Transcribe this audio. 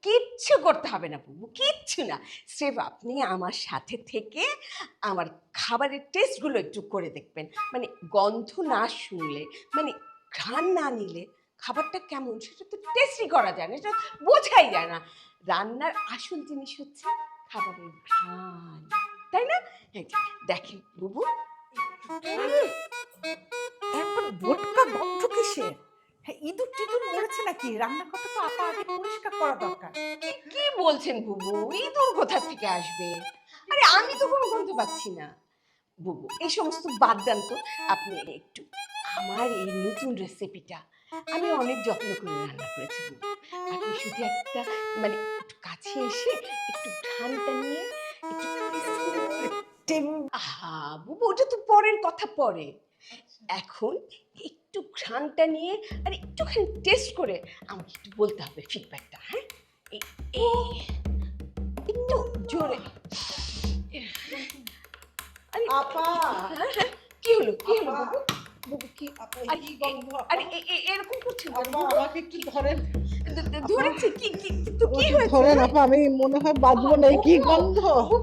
কিচ্ছু করতে হবে না বুবু, কিচ্ছু না। স্রেফ আপনি আমার সাথে থেকে আমার খাবারের টেস্টগুলো একটু করে দেখবেন। মানে গন্ধ না শুনলে, মানে ঘ্রাণ না নিলে খাবারটা কেমন সেটা তো টেস্টই করা যায় না, সেটা বোঝাই যায় না। রান্নার আসল জিনিস হচ্ছে খাবারের ঘ্রাণ, তাই না? এই যে দেখেন বুবু, এমন বোটকা গন্ধ কিসের? হ্যাঁ, ইঁদুর টিঁদুর মরেছে নাকি? রান্নাঘরটা তো আপা আগে পরিষ্কার করা দরকার। কি বলছেন বুবু, ইঁদুর কোথা থেকে আসবে? আরে আমি তো কোনো গন্ধ পাচ্ছি না। বুবু এই সমস্ত বাদ দেন তো, আপনি একটু আমার এই নতুন রেসিপিটা আমি অনেক যত্ন করে রান্না করেছি বুবু। আপনি শুধু একটা মানে একটু কাছে এসে একটু ঘ্রাণটা নিয়ে একটু টেস্ট করে দেখবেন। আহা বুবু, ওটা তো পরের কথা, পরে। এখন একটু ঘ্রাণটা নিয়ে আর একটুখানি টেস্ট করে আমাকে একটু বলতে হবে ফিডব্যাকটা, হ্যাঁ? এই এই একটু জোরে। আরে আপা, হ্যাঁ, হ্যাঁ, কি হলো কি হলো আপা, বাবু? বাবু কি? আপা, আরে কি গন্ধ আপা? আরে এরকম করছেন কেন আপা, বাবু? আমাকে একটু ধরেন। ধরেছে কি কি তো কি আমাকে হয়েছে? ধরেন হ্যাঁ? আপা, আমি মনে হয় বাঁচবো না, এই কি বুবু, গন্ধ! বুবু